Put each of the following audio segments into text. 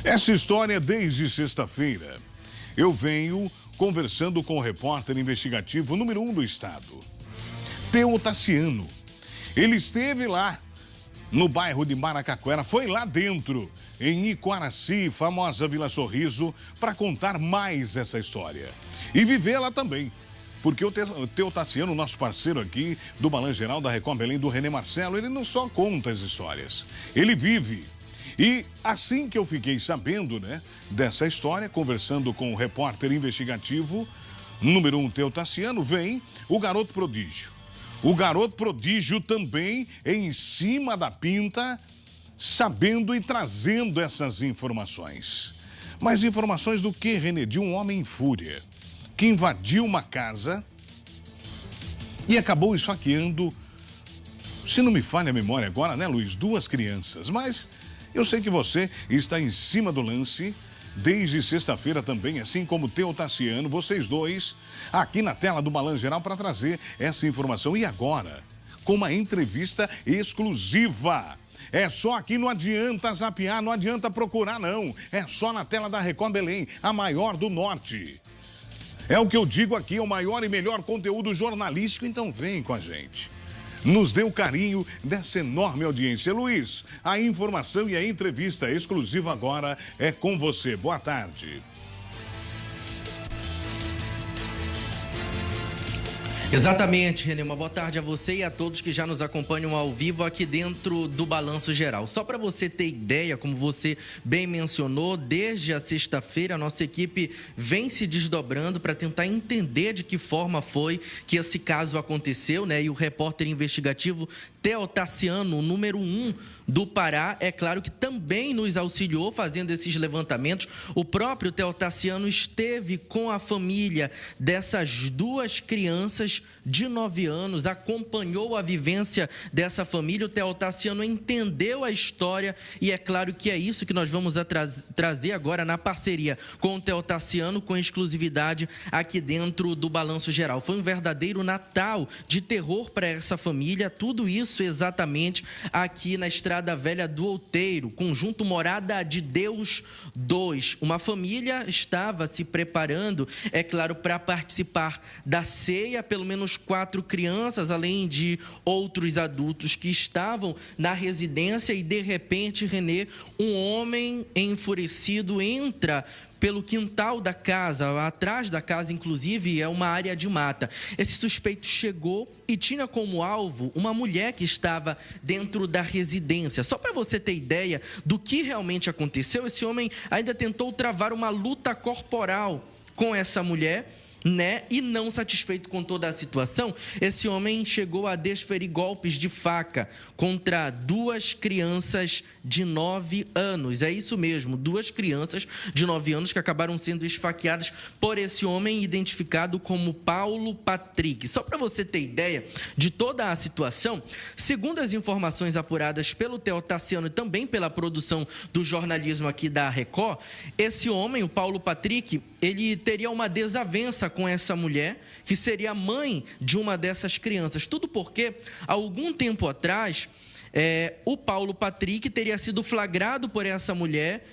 Essa história desde sexta-feira. Eu venho conversando com o repórter investigativo número 1 do estado, Theo Tassiano. Ele esteve lá no bairro de Maracaquera, foi lá dentro, em Iquaraci, famosa Vila Sorriso, para contar mais essa história e vivê-la também. Porque o Theo Tassiano, nosso parceiro aqui do Balanço Geral da Record Belém, do René Marcelo, ele não só conta as histórias, ele vive. E assim que eu fiquei sabendo, dessa história, conversando com o repórter investigativo número 1, Theo Tassiano, vem o garoto prodígio. O garoto prodígio também em cima da pinta, sabendo e trazendo essas informações. Mas informações do que, René? De um homem em fúria, que invadiu uma casa e acabou esfaqueando, se não me falha a memória agora, Luiz? 2 crianças. Mas eu sei que você está em cima do lance desde sexta-feira também, assim como Theo Tassiano, vocês dois, aqui na tela do Balanço Geral para trazer essa informação. E agora, com uma entrevista exclusiva. É só aqui, não adianta zapear, não adianta procurar, não. É só na tela da Record Belém, a maior do norte. É o que eu digo aqui, é o maior e melhor conteúdo jornalístico, então vem com a gente. Nos dê o carinho dessa enorme audiência. Luiz, a informação e a entrevista exclusiva agora é com você. Boa tarde. Exatamente, René. Uma boa tarde a você e a todos que já nos acompanham ao vivo aqui dentro do Balanço Geral. Só para você ter ideia, como você bem mencionou, desde a sexta-feira a nossa equipe vem se desdobrando para tentar entender de que forma foi que esse caso aconteceu, E o repórter investigativo Theo Tassiano, o número 1 do Pará, é claro que também nos auxiliou fazendo esses levantamentos. O próprio Theo Tassiano esteve com a família dessas 2 crianças de 9 anos, acompanhou a vivência dessa família. O Theo Tassiano entendeu a história e é claro que é isso que nós vamos trazer agora na parceria com o Theo Tassiano, com exclusividade aqui dentro do Balanço Geral. Foi um verdadeiro Natal de terror para essa família, tudo isso exatamente aqui na Estrada Velha do Outeiro, conjunto Morada de Deus 2. Uma família estava se preparando, é claro, para participar da ceia, pelo menos 4 crianças, além de outros adultos que estavam na residência e, de repente, René, um homem enfurecido entra pelo quintal da casa, atrás da casa, inclusive, é uma área de mata. Esse suspeito chegou e tinha como alvo uma mulher que estava dentro da residência. Só para você ter ideia do que realmente aconteceu, esse homem ainda tentou travar uma luta corporal com essa mulher, E não satisfeito com toda a situação, esse homem chegou a desferir golpes de faca contra 2 crianças de 9 anos. É isso mesmo, 2 crianças de 9 anos que acabaram sendo esfaqueadas por esse homem identificado como Paulo Patrick. Só para você ter ideia de toda a situação, segundo as informações apuradas pelo Theo Tassiano e também pela produção do jornalismo aqui da Record, esse homem, o Paulo Patrick, ele teria uma desavença com essa mulher, que seria mãe de uma dessas crianças. Tudo porque, há algum tempo atrás, o Paulo Patrick teria sido flagrado por essa mulher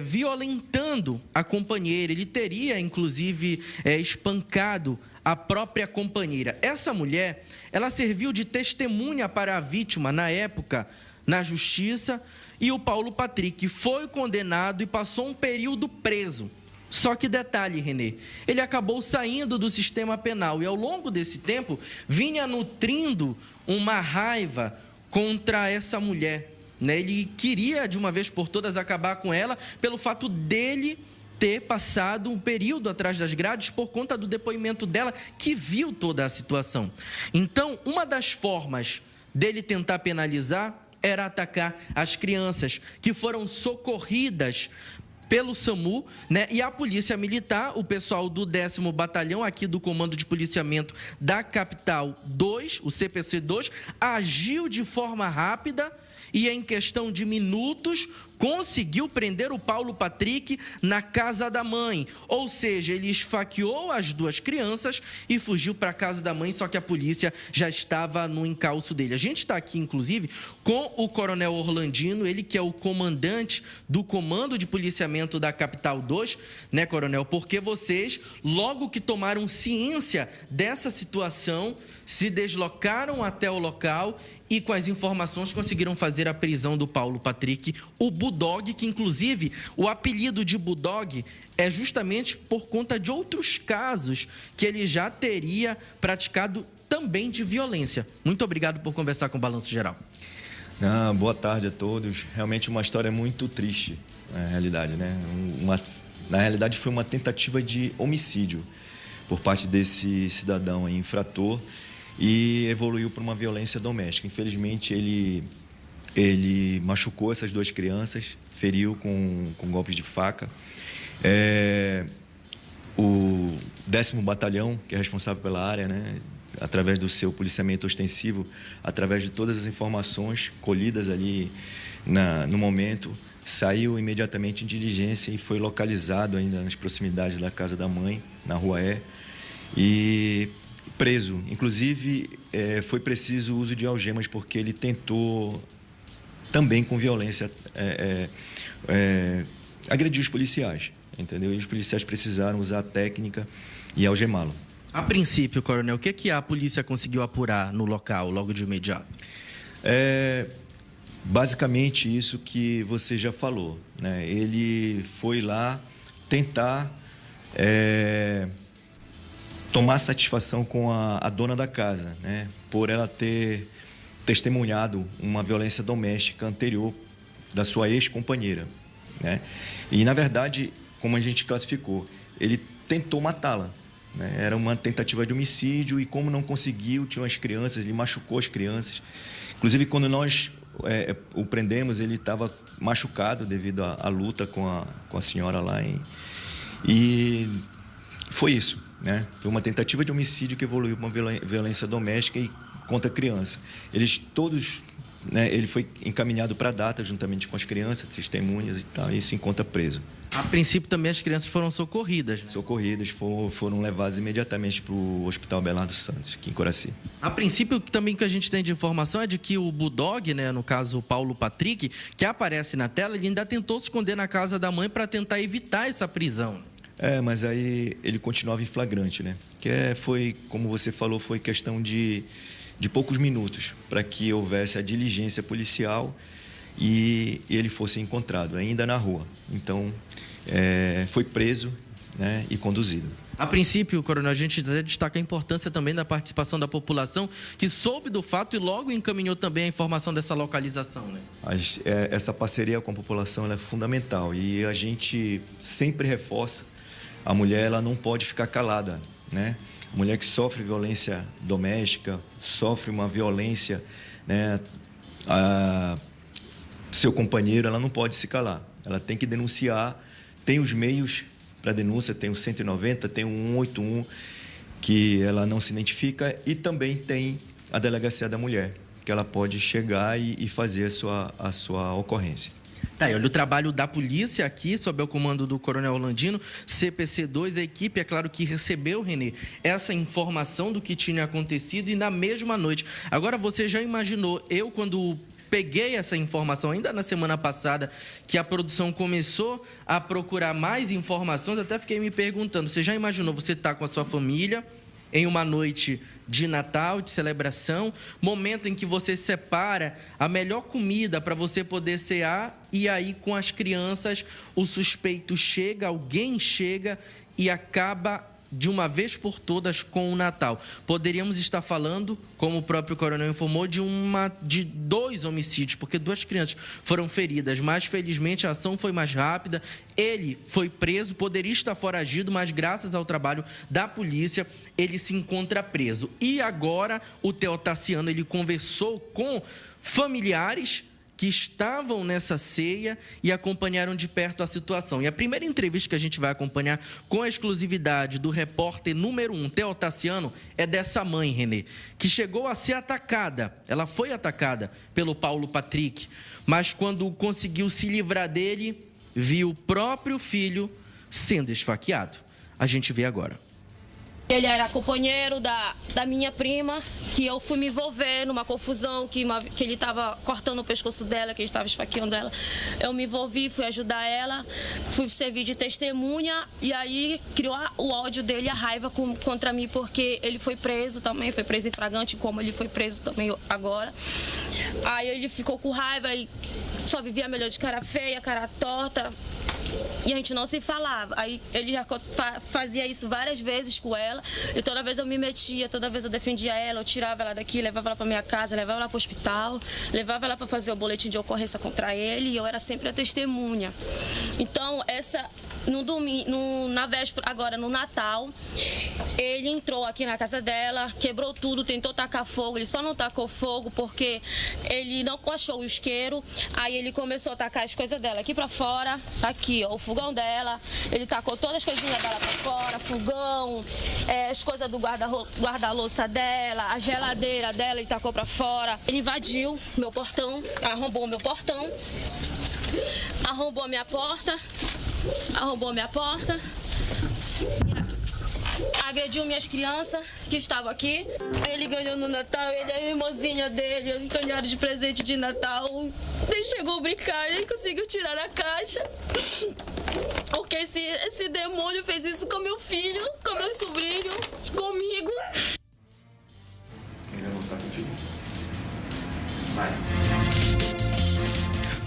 violentando a companheira. Ele teria, inclusive, espancado a própria companheira. Essa mulher, ela serviu de testemunha para a vítima, na época, na justiça, e o Paulo Patrick foi condenado e passou um período preso. Só que detalhe, René, ele acabou saindo do sistema penal e ao longo desse tempo vinha nutrindo uma raiva contra essa mulher, Ele queria de uma vez por todas acabar com ela pelo fato dele ter passado um período atrás das grades por conta do depoimento dela que viu toda a situação. Então, uma das formas dele tentar penalizar era atacar as crianças que foram socorridas pelo SAMU, E a Polícia Militar, o pessoal do 10º Batalhão aqui do Comando de Policiamento da Capital 2, o CPC 2, agiu de forma rápida e, em questão de minutos, conseguiu prender o Paulo Patrick na casa da mãe. Ou seja, ele esfaqueou as duas crianças e fugiu para a casa da mãe, só que a polícia já estava no encalço dele. A gente está aqui, inclusive, com o Coronel Orlandino, ele que é o comandante do Comando de Policiamento da Capital 2, né, Coronel? Porque vocês, logo que tomaram ciência dessa situação, se deslocaram até o local e, com as informações, conseguiram fazer a prisão do Paulo Patrick, o Bulldog, que, inclusive, o apelido de Bulldog é justamente por conta de outros casos que ele já teria praticado também de violência. Muito obrigado por conversar com o Balanço Geral. Boa tarde a todos. Realmente uma história muito triste, na realidade, né? Na realidade, foi uma tentativa de homicídio por parte desse cidadão infrator e evoluiu para uma violência doméstica. Infelizmente, ele machucou essas duas crianças, feriu com golpes de faca. O 10º Batalhão, que é responsável pela área, né, através do seu policiamento ostensivo, através de todas as informações colhidas ali no momento, saiu imediatamente em diligência e foi localizado ainda nas proximidades da casa da mãe, na Rua E, e preso. Inclusive, foi preciso o uso de algemas, porque ele tentou, também com violência, agredir os policiais, entendeu? E os policiais precisaram usar a técnica e algemá-lo. A princípio, Coronel, o que a polícia conseguiu apurar no local, logo de imediato? Basicamente isso que você já falou, né? Ele foi lá tentar tomar satisfação com a dona da casa, né? Por ela ter testemunhado uma violência doméstica anterior da sua ex-companheira, né? E, na verdade, como a gente classificou, ele tentou matá-la, né? Era uma tentativa de homicídio e, como não conseguiu, tinham as crianças, ele machucou as crianças. Inclusive, quando nós o prendemos, ele estava machucado devido à luta com a senhora lá. E foi isso, né? Foi uma tentativa de homicídio que evoluiu para uma violência doméstica e contra a criança. Eles todos, né, ele foi encaminhado para a data juntamente com as crianças, testemunhas e tal, e se encontra preso. A princípio também as crianças foram socorridas, né? Socorridas, foram levadas imediatamente para o Hospital Belardo Santos, aqui em Coraci. A princípio também que a gente tem de informação é de que o Bulldog, né, no caso o Paulo Patrick, que aparece na tela, ele ainda tentou se esconder na casa da mãe para tentar evitar essa prisão. Mas aí ele continuava em flagrante, né? Foi, como você falou, foi questão de poucos minutos para que houvesse a diligência policial e ele fosse encontrado ainda na rua. Então, foi preso, né, e conduzido. A princípio, Coronel, a gente destaca a importância também da participação da população que soube do fato e logo encaminhou também a informação dessa localização, né? Essa parceria com a população ela é fundamental e a gente sempre reforça: a mulher ela não pode ficar calada, né? A mulher que sofre violência doméstica, sofre uma violência, né, seu companheiro, ela não pode se calar. Ela tem que denunciar. Tem os meios para denúncia, tem o 190, tem o 181, que ela não se identifica, e também tem a Delegacia da Mulher, que ela pode chegar e fazer a sua ocorrência. Tá, e olha o trabalho da polícia aqui, sob o comando do Coronel Orlandino, CPC-2, a equipe, é claro que recebeu, Renê, essa informação do que tinha acontecido e na mesma noite. Agora, você já imaginou, eu quando peguei essa informação ainda na semana passada, que a produção começou a procurar mais informações, até fiquei me perguntando, você já imaginou você estar com a sua família em uma noite de Natal, de celebração, momento em que você separa a melhor comida para você poder cear, e aí com as crianças o suspeito chega, alguém chega e acaba de uma vez por todas com o Natal. Poderíamos estar falando, como o próprio coronel informou, de 2 homicídios, porque 2 crianças foram feridas, mas felizmente a ação foi mais rápida. Ele foi preso, poderia estar foragido, mas graças ao trabalho da polícia, ele se encontra preso. E agora o Teotaciano, ele conversou com familiares que estavam nessa ceia e acompanharam de perto a situação. E a primeira entrevista que a gente vai acompanhar com a exclusividade do repórter número 1, Theo Tassiano, é dessa mãe, Renê, que chegou a ser atacada. Ela foi atacada pelo Paulo Patrick, mas quando conseguiu se livrar dele, viu o próprio filho sendo esfaqueado. A gente vê agora. Ele era companheiro da minha prima, que eu fui me envolver numa confusão, que ele estava cortando o pescoço dela, que ele estava esfaqueando ela. Eu me envolvi, fui ajudar ela, fui servir de testemunha, e aí criou o ódio dele, a raiva contra mim, porque ele foi preso também, foi preso em flagrante, como ele foi preso também agora. Aí ele ficou com raiva e só vivia melhor de cara feia, cara torta, e a gente não se falava. Aí ele já fazia isso várias vezes com ela, e toda vez eu me metia, toda vez eu defendia ela, eu tirava ela daqui, levava ela para minha casa, levava ela para o hospital, levava ela para fazer o boletim de ocorrência contra ele, e eu era sempre a testemunha. Então, no domingo, na véspera, agora no Natal, ele entrou aqui na casa dela, quebrou tudo, tentou tacar fogo, ele só não tacou fogo porque ele não achou o isqueiro. Aí ele começou a tacar as coisas dela aqui pra fora, aqui ó, o fogão dela, ele tacou todas as coisinhas dela pra fora, fogão, as coisas do guarda-louça dela, a geladeira dela, ele tacou pra fora. Ele invadiu meu portão, arrombou meu portão, arrombou minha porta, agrediu minhas crianças que estavam aqui. Ele ganhou no Natal, ele e a irmãzinha dele, eles ganharam de presente de Natal. Ele chegou a brincar, ele conseguiu tirar a caixa. Porque esse demônio fez isso com meu filho, com meu sobrinho, comigo. Ele vai voltar contigo. Vai.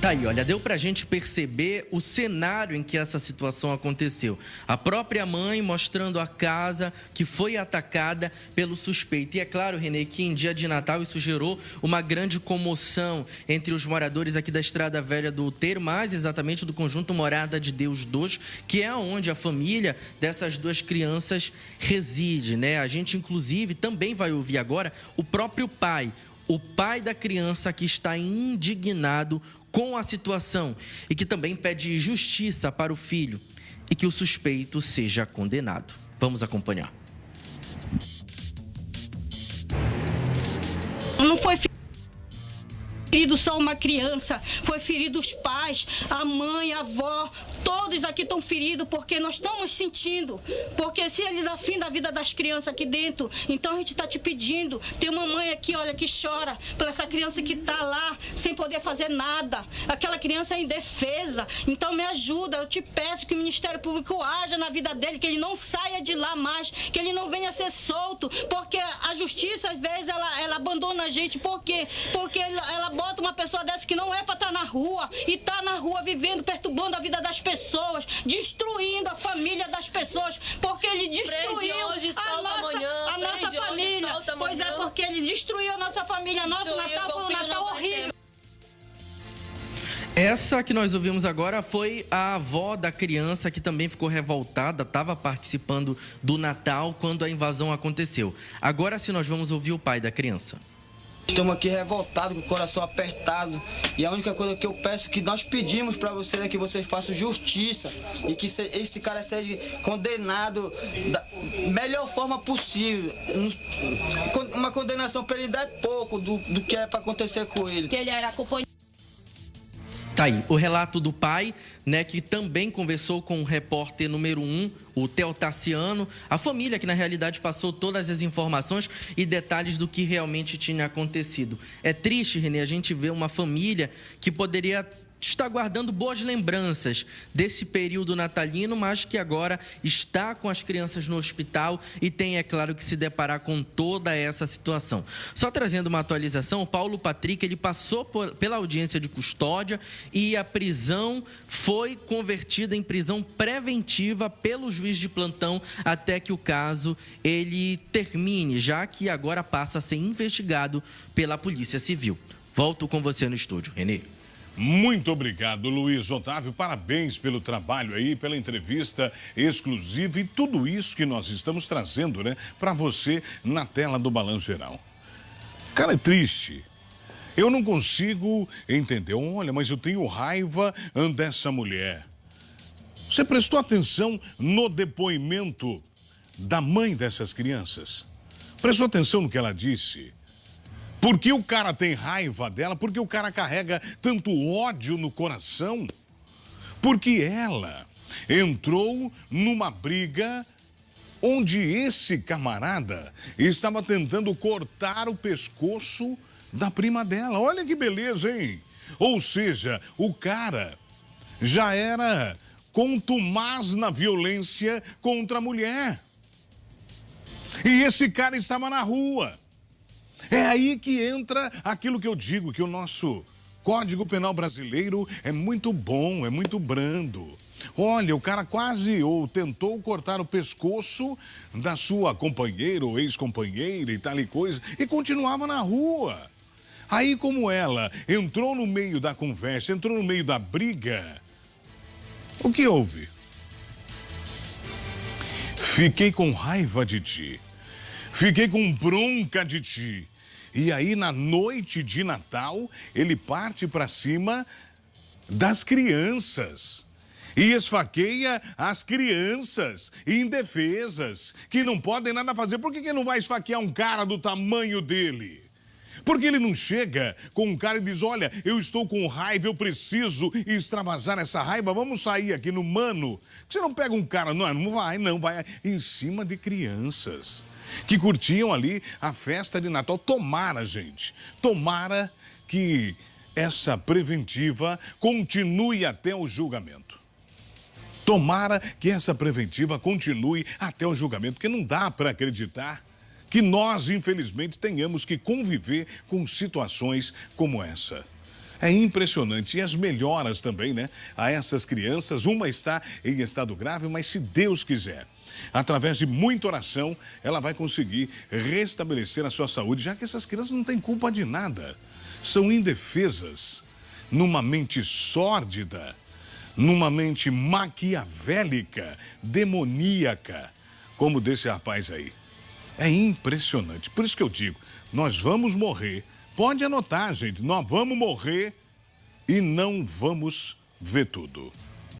Tá aí, olha, deu pra gente perceber o cenário em que essa situação aconteceu. A própria mãe mostrando a casa que foi atacada pelo suspeito. E é claro, Renê, que em dia de Natal isso gerou uma grande comoção entre os moradores aqui da Estrada Velha do Outeiro, mais exatamente do conjunto Morada de Deus 2, que é onde a família dessas duas crianças reside, né? A gente, inclusive, também vai ouvir agora o próprio pai. O pai da criança que está indignado com a situação e que também pede justiça para o filho e que o suspeito seja condenado. Vamos acompanhar. Não foi ferido só uma criança, foi ferido os pais, a mãe, a avó, todos aqui estão feridos porque nós estamos sentindo, porque se ele dá fim da vida das crianças aqui dentro, então a gente está te pedindo, tem uma mãe aqui, olha, que chora por essa criança que está lá sem poder fazer nada, aquela criança é indefesa, então me ajuda, eu te peço que o Ministério Público haja na vida dele, que ele não saia de lá mais, que ele não venha ser solto, porque a justiça às vezes ela abandona a gente, porque ela bota uma pessoa dessa que não é para estar na rua e está na rua vivendo, perturbando a vida das pessoas, destruindo a família das pessoas, porque ele destruiu a nossa família. Pois é, porque ele destruiu a nossa família. Nosso Natal foi um Natal horrível. Essa que nós ouvimos agora foi a avó da criança que também ficou revoltada, estava participando do Natal quando a invasão aconteceu. Agora sim nós vamos ouvir o pai da criança. Estamos aqui revoltados, com o coração apertado. E a única coisa que eu peço, que nós pedimos para vocês, é que vocês façam justiça. E que esse cara seja condenado da melhor forma possível. Uma condenação para ele dar pouco do que é para acontecer com ele. Que ele era companheiro. Tá aí, o relato do pai, né, que também conversou com o repórter número 1, o Theo Tassiano, a família que na realidade passou todas as informações e detalhes do que realmente tinha acontecido. É triste, Renê, a gente ver uma família que poderia está guardando boas lembranças desse período natalino, mas que agora está com as crianças no hospital e tem, é claro, que se deparar com toda essa situação. Só trazendo uma atualização, o Paulo Patrick, ele passou pela audiência de custódia e a prisão foi convertida em prisão preventiva pelo juiz de plantão até que o caso ele termine, já que agora passa a ser investigado pela Polícia Civil. Volto com você no estúdio, Renê. Muito obrigado, Luiz Otávio. Parabéns pelo trabalho aí, pela entrevista exclusiva e tudo isso que nós estamos trazendo, né, para você na tela do Balanço Geral. Cara, é triste. Eu não consigo entender. Olha, mas eu tenho raiva dessa mulher. Você prestou atenção no depoimento da mãe dessas crianças? Prestou atenção no que ela disse? Por que o cara tem raiva dela? Por que o cara carrega tanto ódio no coração? Porque ela entrou numa briga onde esse camarada estava tentando cortar o pescoço da prima dela. Olha que beleza, hein? Ou seja, o cara já era contumaz na violência contra a mulher. E esse cara estava na rua. É aí que entra aquilo que eu digo, que o nosso Código Penal brasileiro é muito bom, é muito brando. Olha, o cara quase ou tentou cortar o pescoço da sua companheira ou ex-companheira e tal e coisa, e continuava na rua. Aí, como ela entrou no meio da conversa, entrou no meio da briga, o que houve? Fiquei com raiva de ti. Fiquei com bronca de ti. E aí, na noite de Natal, ele parte para cima das crianças. E esfaqueia as crianças indefesas, que não podem nada fazer. Por que ele não vai esfaquear um cara do tamanho dele? Porque ele não chega com um cara e diz, olha, eu estou com raiva, eu preciso extravasar essa raiva, vamos sair aqui no mano. Você não pega um cara, não vai em cima de crianças que curtiam ali a festa de Natal. Tomara, gente, tomara que essa preventiva continue até o julgamento. Tomara que essa preventiva continue até o julgamento, porque não dá para acreditar que nós, infelizmente, tenhamos que conviver com situações como essa. É impressionante. E as melhoras também, né? A essas crianças, uma está em estado grave, mas se Deus quiser, através de muita oração, ela vai conseguir restabelecer a sua saúde, já que essas crianças não têm culpa de nada. São indefesas, numa mente sórdida, numa mente maquiavélica, demoníaca, como desse rapaz aí. É impressionante. Por isso que eu digo, nós vamos morrer. Pode anotar, gente, nós vamos morrer e não vamos ver tudo.